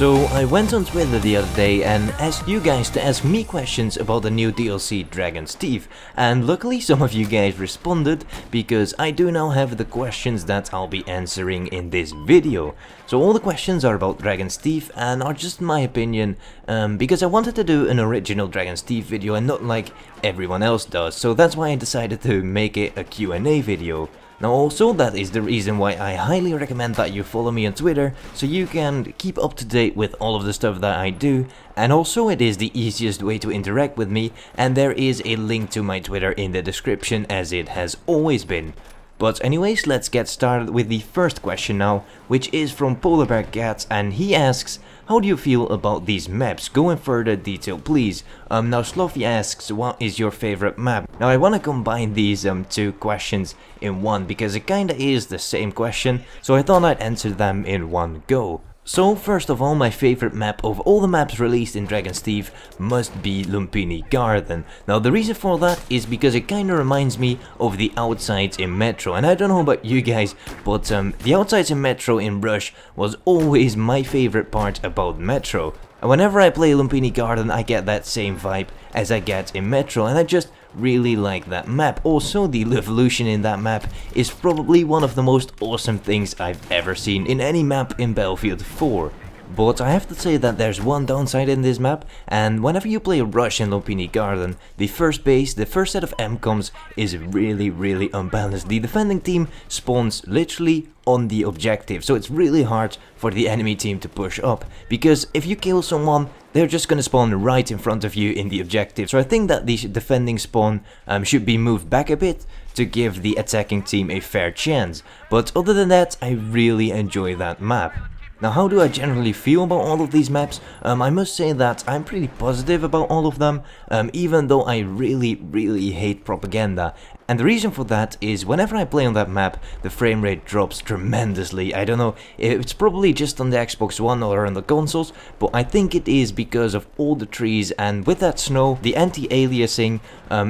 So I went on Twitter the other day and asked you guys to ask me questions about the new DLC Dragon's Teeth, and luckily some of you guys responded because I do now have the questions that I'll be answering in this video. So all the questions are about Dragon's Teeth and are just my opinion, because I wanted to do an original Dragon's Teeth video and not like everyone else does, so that's why I decided to make it a Q&A video. Now also, that is the reason why I highly recommend that you follow me on Twitter, so you can keep up to date with all of the stuff that I do, and also it is the easiest way to interact with me, and there is a link to my Twitter in the description as it has always been. But anyways, let's get started with the first question now, which is from Polar Bear Cats, and he asks, how do you feel about these maps? Go in further detail please. Now Sloffy asks, what is your favorite map? Now I want to combine these two questions in one because it kinda is the same question, so I thought I'd answer them in one go. So first of all, my favorite map of all the maps released in Dragon's Teeth must be Lumpini Garden. Now the reason for that is because it kinda reminds me of the outsides in Metro, and I don't know about you guys, but the outsides in Metro in Rush was always my favorite part about Metro. And whenever I play Lumpini Garden I get that same vibe as I get in Metro, and I just really like that map. Also, the evolution in that map is probably one of the most awesome things I've ever seen in any map in Battlefield 4. But I have to say that there's one downside in this map, and whenever you play Rush in Lumpini Garden, the first base, the first set of MCOMs is really unbalanced. The defending team spawns literally on the objective, so it's really hard for the enemy team to push up, because if you kill someone, they're just gonna spawn right in front of you in the objective. So I think that the defending spawn should be moved back a bit to give the attacking team a fair chance. But other than that, I really enjoy that map. Now how do I generally feel about all of these maps? I must say that I'm pretty positive about all of them, even though I really hate propaganda. And the reason for that is whenever I play on that map, the frame rate drops tremendously. I don't know, it's probably just on the Xbox One or on the consoles, but I think it is because of all the trees, and with that snow, the anti-aliasing,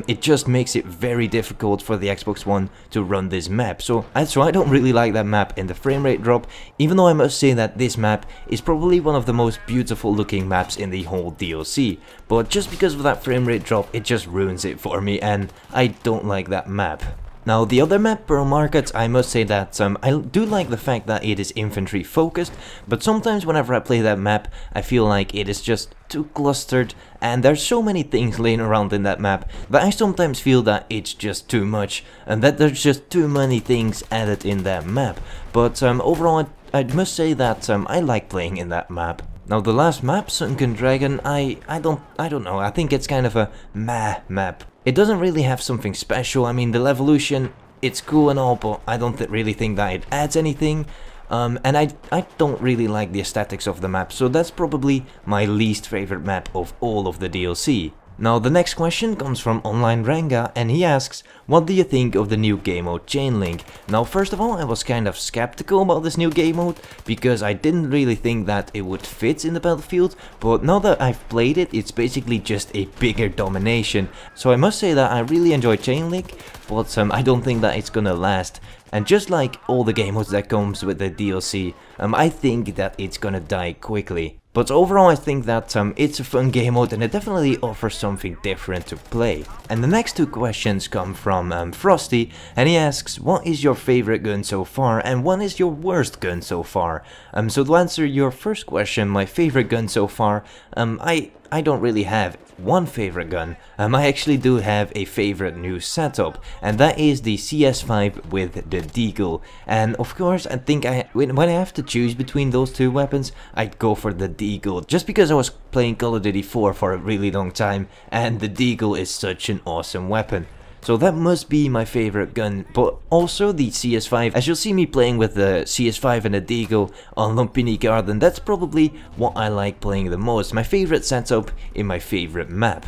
it just makes it very difficult for the Xbox One to run this map. So I don't really like that map and the frame rate drop, even though I must say that this map is probably one of the most beautiful looking maps in the whole DLC. But just because of that frame rate drop, it just ruins it for me, and I don't like that map. Now the other map, Pearl Market, I must say that I do like the fact that it is infantry focused, but sometimes whenever I play that map I feel like it is just too clustered, and there's so many things laying around in that map that I sometimes feel that it's just too much and that there's just too many things added in that map. But overall I must say that I like playing in that map. Now the last map, Sunken Dragon, I don't know, I think it's kind of a meh map. It doesn't really have something special. I mean, the evolution, it's cool and all, but I don't really think that it adds anything. And I don't really like the aesthetics of the map, so that's probably my least favorite map of all of the DLC. Now the next question comes from Online Ranga, and he asks, what do you think of the new game mode Chainlink? Now first of all, I was kind of skeptical about this new game mode because I didn't really think that it would fit in the Battlefield, but now that I've played it, it's basically just a bigger domination. So I must say that I really enjoy Chainlink, but I don't think that it's gonna last. And just like all the game modes that comes with the DLC, I think that it's gonna die quickly. But overall I think that it's a fun game mode and it definitely offers something different to play. And the next two questions come from Frosty, and he asks, what is your favorite gun so far and what is your worst gun so far? So to answer your first question, my favorite gun so far, I don't really have one favorite gun. I actually do have a favorite new setup, and that is the CS5 with the Deagle. And of course I think when I have to choose between those two weapons, I'd go for the Deagle, just because I was playing Call of Duty 4 for a really long time and the Deagle is such an awesome weapon. So that must be my favorite gun, but also the CS5, as you'll see me playing with the CS5 and the Deagle on Lumpini Garden, that's probably what I like playing the most, my favorite setup in my favorite map.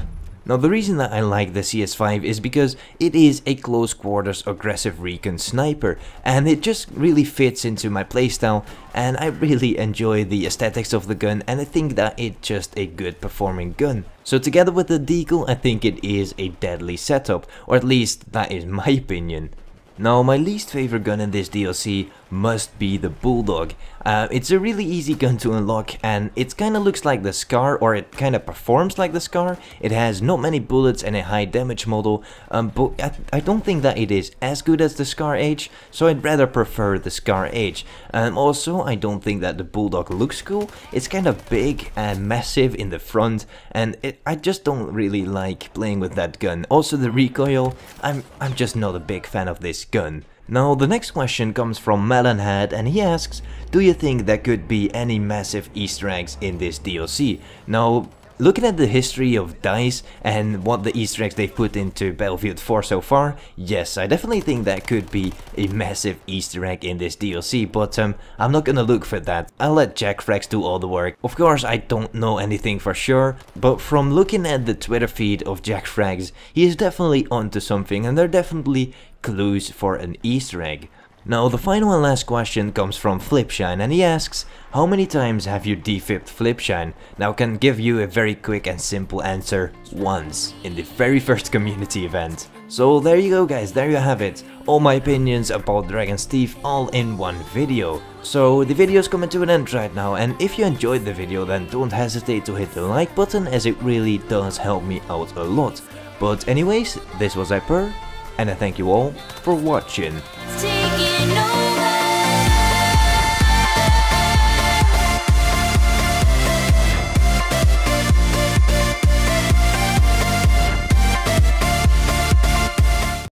Now the reason that I like the CS5 is because it is a close quarters aggressive recon sniper, and it just really fits into my playstyle, and I really enjoy the aesthetics of the gun, and I think that it's just a good performing gun. So together with the Deagle, I think it is a deadly setup, or at least that is my opinion. Now my least favorite gun in this DLC must be the Bulldog. It's a really easy gun to unlock, and it kind of looks like the Scar, or it kind of performs like the Scar. It has not many bullets and a high damage model, but I don't think that it is as good as the Scar H, so I'd rather prefer the Scar H. Also, I don't think that the Bulldog looks cool. It's kind of big and massive in the front, and I just don't really like playing with that gun. Also, the recoil, I'm just not a big fan of this gun. Now, the next question comes from Melonhead, and he asks, do you think there could be any massive Easter eggs in this DLC? Now, looking at the history of DICE and what the Easter eggs they've put into Battlefield 4 so far, yes, I definitely think that could be a massive Easter egg in this DLC, but I'm not gonna look for that. I'll let JackFrags do all the work. Of course, I don't know anything for sure, but from looking at the Twitter feed of JackFrags, he is definitely onto something, and there are definitely clues for an Easter egg. Now, the final and last question comes from Flipshine, and he asks, how many times have you defibbed Flipshine? Now, I can give you a very quick and simple answer: once, in the very first community event. So there you go guys, there you have it, all my opinions about Dragon's Teeth all in one video. So the video is coming to an end right now, and if you enjoyed the video, then don't hesitate to hit the like button, as it really does help me out a lot. But anyways, this was Hyper, and I thank you all for watching. Taking over.